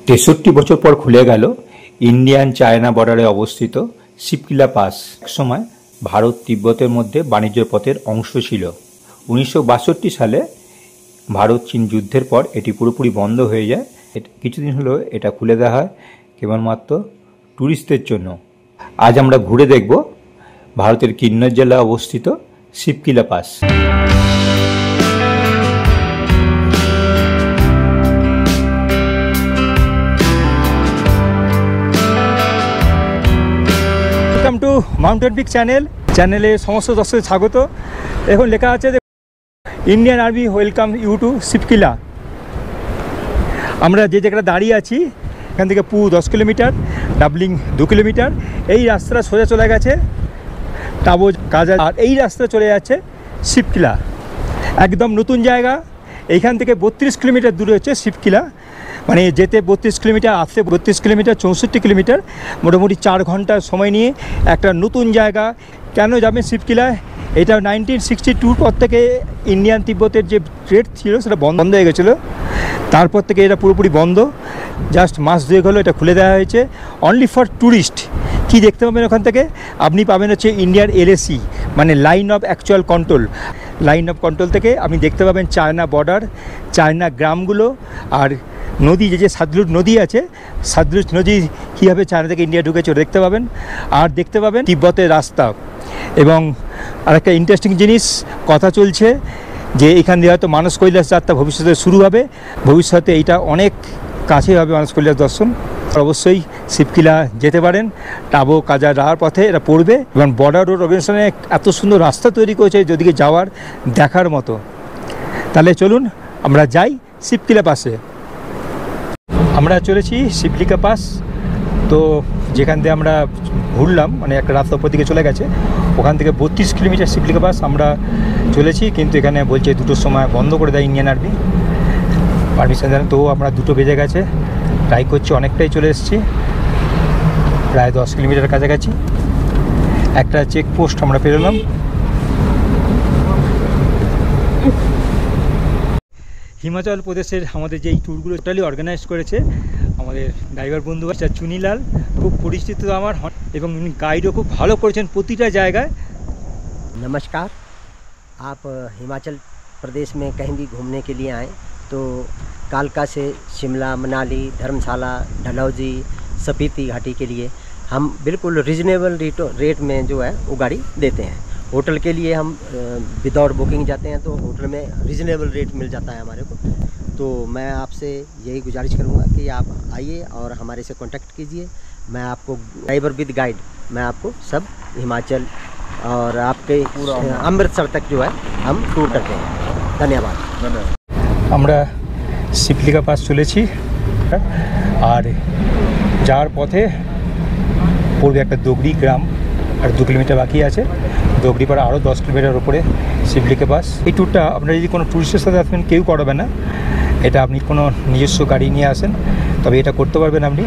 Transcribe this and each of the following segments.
63 বছর পর খুলে গেল ইন্ডিয়ান চায়না বর্ডারে অবস্থিত শিবকিলা পাস। একসময় ভারত তিব্বতের মধ্যে বাণিজ্য পথের অংশ ছিল। 1962 সালে ভারত চীন যুদ্ধের পর এটি পুরোপুরি বন্ধ হয়ে যায়। কিছুদিন হলো এটা খুলে দেওয়া হয় কেবলমাত্র ট্যুরিস্টদের জন্য। আজ আমরা ঘুরে দেখব ভারতের কিন্নর জেলায় অবস্থিত Shipkila pass. Welcome to mountain peak চ্যানেলে সমস্ত দর্শক স্বাগত। এখন লেখা আছে যে Indian army welcome you to Shipkila. আমরা যে জায়গাটা দাঁড়িয়ে আছি এখান থেকে পু 10 কিলোমিটার, ডাবলিং 2 কিলোমিটার। এই রাস্তাটা সোজা চলে গেছে টাবো কাজা, আর এই রাস্তা চলে যাচ্ছে শিবকিলা। একদম নতুন জায়গা। এইখান থেকে 32 কিলোমিটার দূরে হচ্ছে শিবকিলা। মানে যেতে 32 কিলোমিটার, আসতে 32 কিলোমিটার, 64 কিলোমিটার, মোটামুটি 4 ঘন্টা সময় নিয়ে একটা নতুন জায়গা। কেন যাবেন শিবকিলায়? এটা 1962 পর থেকে ইন্ডিয়ান তিব্বতের যে ট্রেড ছিল সেটা বন্ধ হয়ে গেছিলো। তারপর থেকে এটা পুরোপুরি বন্ধ। জাস্ট মাস 2 হলো এটা খুলে দেওয়া হয়েছে অনলি ফর ট্যুরিস্ট। কী দেখতে পাবেন ওখান থেকে? আপনি পাবেন হচ্ছে ইন্ডিয়ার LAC, মানে line of actual control. Line of control থেকে আপনি দেখতে পাবেন চায়না বর্ডার, চায়না গ্রামগুলো, আর নদী যে সাতলুজ নদী আছে, সাতলুজ নদী কীভাবে চায়না থেকে ইন্ডিয়া ঢুকেছে ওটা দেখতে পাবেন। আর দেখতে পাবেন তিব্বতের রাস্তা। এবং আরেকটা ইন্টারেস্টিং জিনিস কথা চলছে যে এখান দিয়ে হয়তো মানস কৈলাস যাত্রা ভবিষ্যতে শুরু হবে। ভবিষ্যতে এইটা অনেক কাছে হবে মানস কৈলাস দর্শন। অবশ্যই শিবকিলা যেতে পারেন। টাবো কাজা যাওয়ার পথে এটা পড়বে। এবং বর্ডার রোড অর্গানাইজেশনে এত সুন্দর রাস্তা তৈরি করেছে যেদিকে যাওয়ার দেখার মতো। তাহলে চলুন আমরা যাই শিবকিলা পাসে। আমরা চলেছি শিবকিলা পাস। তো যেখান দিয়ে আমরা ঘুরলাম, মানে একটা রাস্তা উপর দিকে চলে গেছে, ওখান থেকে 32 কিলোমিটার শিবকিলা পাস আমরা চলেছি। কিন্তু এখানে বলছে 2টোর সময় বন্ধ করে দেয় ইন্ডিয়ান আর্মি, পারমিশন দেন। তো আমরা 2টো বেজে গেছে, ট্রাই করছি, অনেকটাই চলে এসেছি, প্রায় 10 কিলোমিটার কাছাকাছি। একটা চেকপোস্ট আমরা পেরোলাম। হিমাচল প্রদেশের আমাদের যে এই ট্যুরগুলো টোটালি অর্গানাইজ করেছে আমাদের ড্রাইভার বন্ধু চুনিলাল, খুব পরিচিত আমার, এবং উনি গাইডও খুব ভালো করেছেন প্রতিটা জায়গায়। नमस्कार, आप हिमाचल प्रदेश में कहीं भी घूमने के लिए आएँ तो कालका से शिमला, मनाली, धर्मशाला, डलहौजी, स्पीति घाटी के लिए हम बिल्कुल रिजनेबल रेट में जो है वो गाड़ी देते हैं। होटल के लिए हम विदाउट बुकिंग जाते हैं तो होटल में रिजनेबल रेट मिल जाता है हमारे को। तो मैं आपसे यही गुजारिश करूँगा कि आप आइए और हमारे से कांटेक्ट कीजिए। मैं आपको ड्राइवर विद गाइड, मैं आपको सब हिमाचल और आपके अमृतसर तक जो है हम टूर करते हैं। धन्यवाद। আমরা শিবকিলা পাস চলেছি, আর যাওয়ার পথে পড়বে একটা দগড়ি গ্রাম, আর 2 কিলোমিটার বাকি আছে। দগড়ি পাড়া আরও 10 কিলোমিটার উপরে শিবকিলা পাস। এই ট্যুরটা আপনারা যদি কোনো ট্যুরিস্টের সাথে আসবেন কেউ করাবে না। এটা আপনি কোনো নিজস্ব গাড়ি নিয়ে আসেন তবে এটা করতে পারবেন আপনি।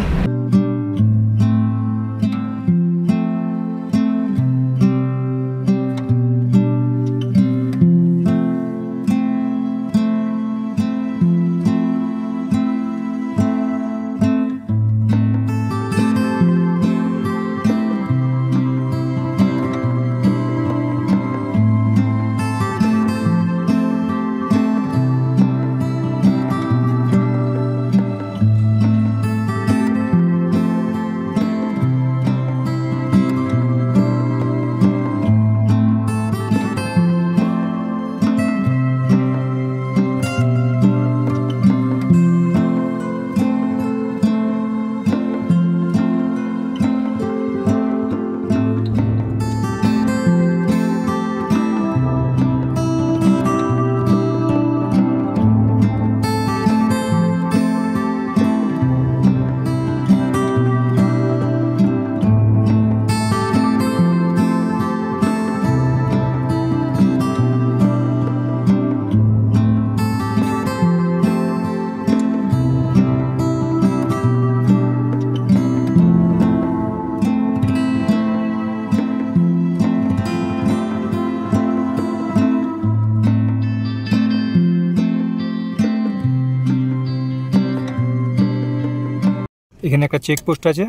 এখানে একটা চেকপোস্ট আছে,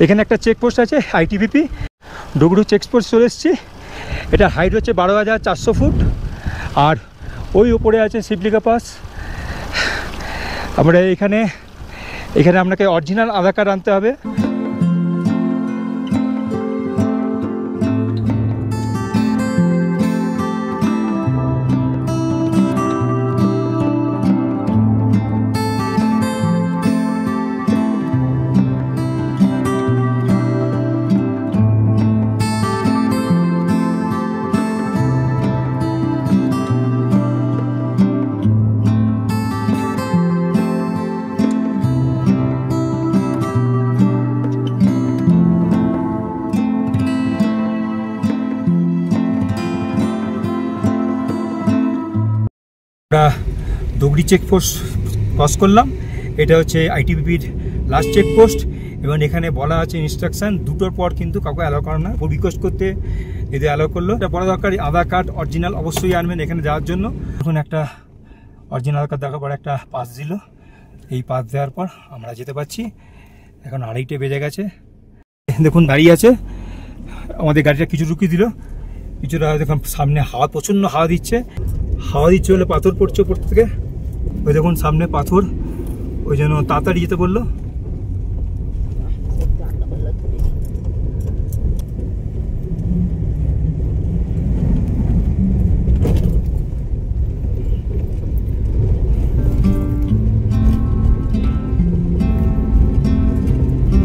এখানে একটা চেকপোস্ট আছে আইটিবিপি। ডুগরু চেকপোস্ট চলে এসেছি। এটা হাইট হচ্ছে 12,400 ফুট, আর ওই উপরে আছে শিবলিকা পাস। আমরা এখানে আপনাকে অরিজিনাল আধার কার্ড আনতে হবে। আমরা ডুগরি চেকপোস্ট ক্রস করলাম। এটা হচ্ছে আইটিবিপির লাস্ট চেকপোস্ট, এবং এখানে বলা আছে ইনস্ট্রাকশান, দুটোর পর কিন্তু কাউকে অ্যালাউ করে না। রিকোয়েস্ট করতে যদি অ্যালাউ করলো, এটা বলা দরকার আধার কার্ড অরিজিনাল অবশ্যই আনবেন এখানে যাওয়ার জন্য। এখন একটা অরিজিনাল আধার কার্ড দেখার পর একটা পাস দিল। এই পাস দেওয়ার পর আমরা যেতে পারছি। এখন 2:30 বেজে গেছে। দেখুন দাঁড়িয়ে আছে, আমাদের গাড়িটা কিছু রুকিয়ে দিল। কিছুটা দেখুন সামনে হাওয়া, প্রচণ্ড হাওয়া দিচ্ছে বলে পাথর পড়ছে উপর থেকে। ওই দেখুন সামনে পাথর, ওই জন্য তাড়াতাড়ি যেতে বললো।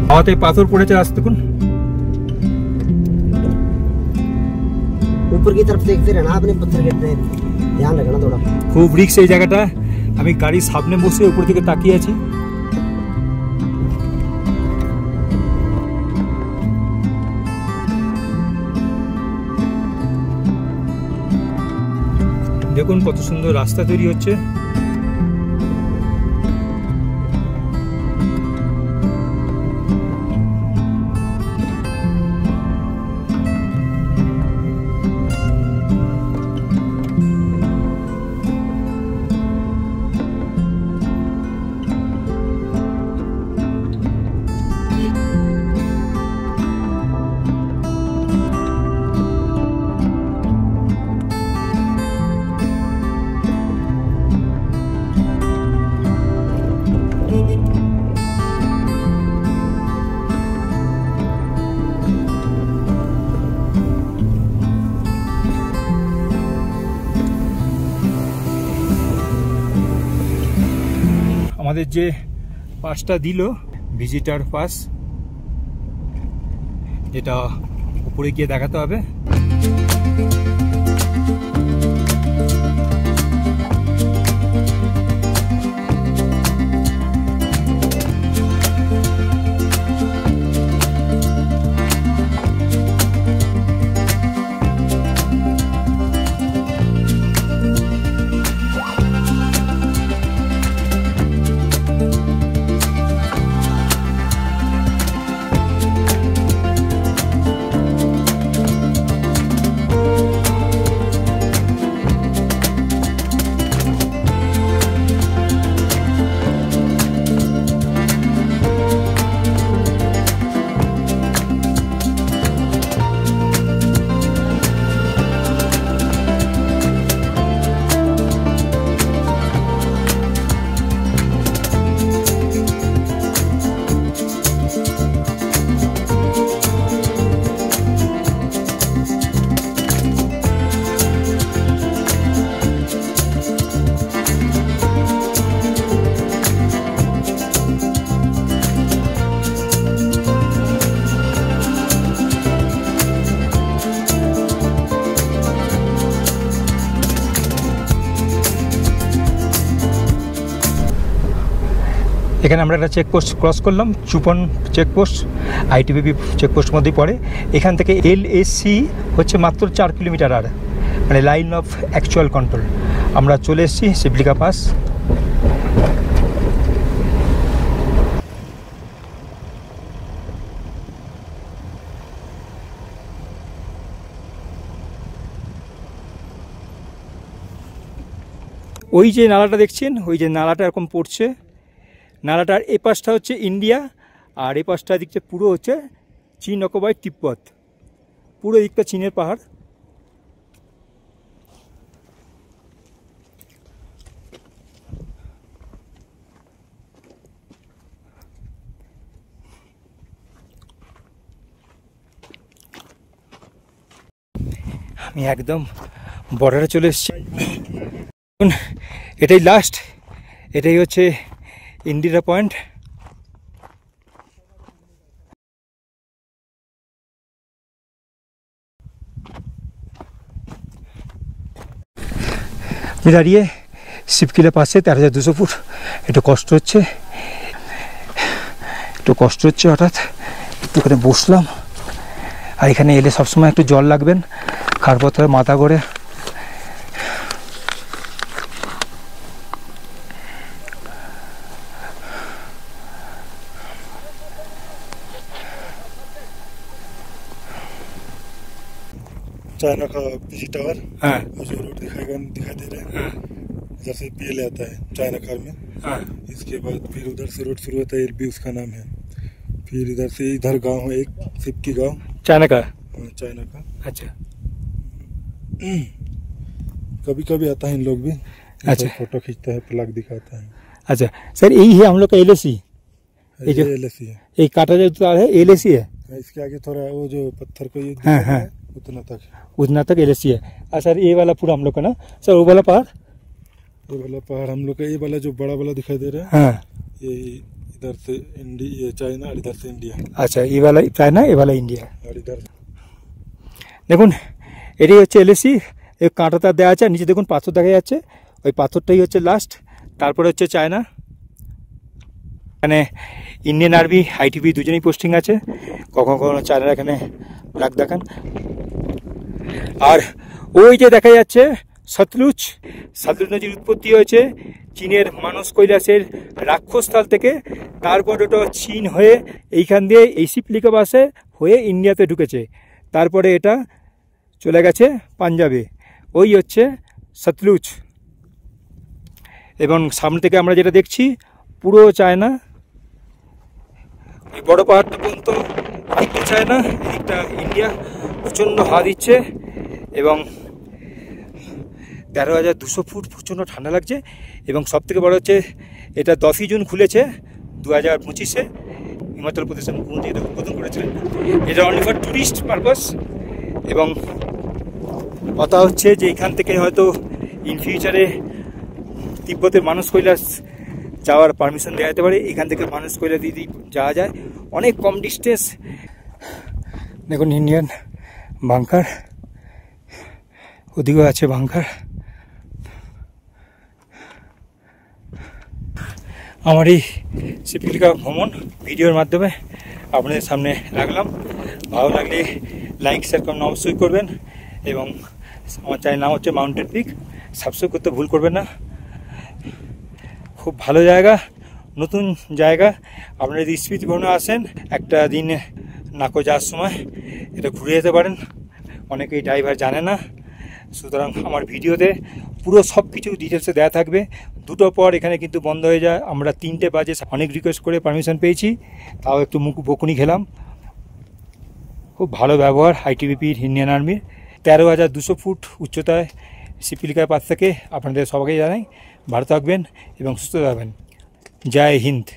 হাওয়াতে পাথর পড়েছে, রাস্তা দেখুন। ऊपर की तरफ देखते रहना अपने पत्थर गिरते हैं, ध्यान रखना थोड़ा। খুব রিস্ক এই জায়গাটা। আমি গাড়ির সামনে বসে উপর দিকে তাকিয়ে আছি। দেখুন কত সুন্দর রাস্তা তৈরি হচ্ছে। আমাদের যে পাসটা দিল ভিজিটার পাস, যেটা উপরে গিয়ে দেখাতে হবে। এখানে আমরা একটা চেকপোস্ট ক্রস করলাম, চুপন চেকপোস্ট, আইটিবিপি চেকপোস্ট মধ্যেই পড়ে। এখান থেকে LAC হচ্ছে মাত্র 4 কিলোমিটার, আর মানে লাইন অফ অ্যাকচুয়াল কন্ট্রোল। আমরা চলে এসেছি শিবলিকা পাস। ওই যে নালাটা দেখছেন, ওই যে নালাটা এরকম পড়ছে, নালাটার এ পাশটা হচ্ছে ইন্ডিয়া, আর এ পাশটা দিকটা পুরো হচ্ছে চীন অকুপাইড তিব্বত, পুরো দিকটা চীনের পাহাড়। আমি একদম বর্ডারে চলে এসেছি, এটাই লাস্ট, এটাই হচ্ছে ইন্দিরা পয়েন্ট। দাঁড়িয়ে শিবকিলা পাশে 13,200 ফুট, একটু কষ্ট হচ্ছে, হঠাৎ একটু করে বসলাম। আর এখানে এলে সবসময় একটু জল লাগবেন, খারপথরে মাথা করে। चाइना का पीसी टावर, हाँ जो रोड दिखाई दे रहा है, इधर से पीएल आता है चाइना कार में। हाँ इसके बाद फिर उधर से रोड शुरू होता है, एलबी उसका नाम है। फिर इधर से इधर गांव है एक, सिपकी गांव, चाइना का। चाइना का। अच्छा कभी कभी आता है इन लोग भी, अच्छा फोटो खींचता है, फ्लैग दिखाता है। अच्छा सर, यही है हम लोग का LAC, ये जो LAC है, ये काटा जो तार है LAC है। इसके आगे थोड़ा वो जो पत्थर को ये हाँ, दिखाता हाँ। है, उतना तक है। उतना तक LAC है। और सर ये वाला पूरा हम लोग का ना सर, वो वाला पहाड़, ये वाला पहाड़ हम लोग का, ये वाला जो बड़ा वाला दिखाई दे रहा है, हाँ ये इधर से इंडिया, ये चाइना, और इधर से इंडिया, अच्छा ये वाला चाइना, ये वाला इंडिया। और इधर দেখুন এটাই হচ্ছে LAC, এই কাঁটাটা দেওয়া আছে, নিচে দেখুন পাথর দেখা যাচ্ছে, ওই পাথরটাই হচ্ছে লাস্ট, তারপরে হচ্ছে চায়না। এখানে ইন্ডিয়ান আর্মি ITB দুজনেই পোস্টিং আছে, কখনো কখনো চায়নার এখানে ফ্ল্যাগ দেখান। আর ওই যে দেখা যাচ্ছে সতলুজ নদীর উৎপত্তি হয়েছে চীনের মানস কৈলাসের রাক্ষসস্থল থেকে, তারপর ওটা চীন হয়ে এইখান দিয়ে এই শিপলিকা বাসে হয়ে ইন্ডিয়াতে ঢুকেছে, তারপরে এটা চলে গেছে পাঞ্জাবে, ওই হচ্ছে সতলুজ। এবং সামনে থেকে আমরা যেটা দেখছি পুরো চায়না, এই বড় পাহাড়টা পর্যন্ত এদিকটা চায়না, এদিকটা ইন্ডিয়া। প্রচণ্ড হাওয়া দিচ্ছে এবং 13,200 ফুট, প্রচণ্ড ঠান্ডা লাগছে। এবং সবথেকে বড় হচ্ছে এটা 10ই জুন খুলেছে 2025-এ, হিমাচল প্রদেশের মুখ্যমন্ত্রী এটা উদ্বোধন করেছিলেন। এটা অনলি ফর ট্যুরিস্ট পারপাস। এবং কথা হচ্ছে যে এখান থেকে হয়তো ইন ফিউচারে তিব্বতের মানস কৈলাস যাওয়ার পারমিশন দেওয়া যেতে পারে। এখান থেকে মানস কৈলাস দিদি যাওয়া যায় অনেক কম ডিস্টেন্স। দেখুন ইন্ডিয়ান বাংকার, ওদিকেও আছে বাংকার। আমার এই শিপলিকা ভ্রমণ ভিডিওর মাধ্যমে আপনাদের সামনে রাখলাম। ভালো লাগলে লাইক শেয়ার করুন, অবশ্যই করবেন। এবং আমার চ্যানেল নাম হচ্ছে মাউন্টেন পিক, সাবস্ক্রাইব করতে ভুল করবেন না। খুব ভালো জায়গা, নতুন জায়গা। আপনারা যদি স্মৃতি ভ্রমণে আসেন একটা দিন নাকো যাওয়ার সময় এটা ঘুরে যেতে পারেন, অনেকেই ড্রাইভার জানে না। সুতরাং আমার ভিডিওতে পুরো সব কিছু ডিটেলসে দেওয়া থাকবে। 2টো পর এখানে কিন্তু বন্ধ হয়ে যায়, আমরা 3টে বাজে অনেক রিকোয়েস্ট করে পারমিশন পেয়েছি, তাও একটু মুখ বকুনি খেলাম। খুব ভালো ব্যবহার ITBPর ইন্ডিয়ান আর্মির। 13,200 ফুট উচ্চতায় শিপলিকার পাশ থেকে আপনাদের সবাইকে জানাই ভালো থাকবেন এবং সুস্থ থাকবেন। জয় হিন্দ।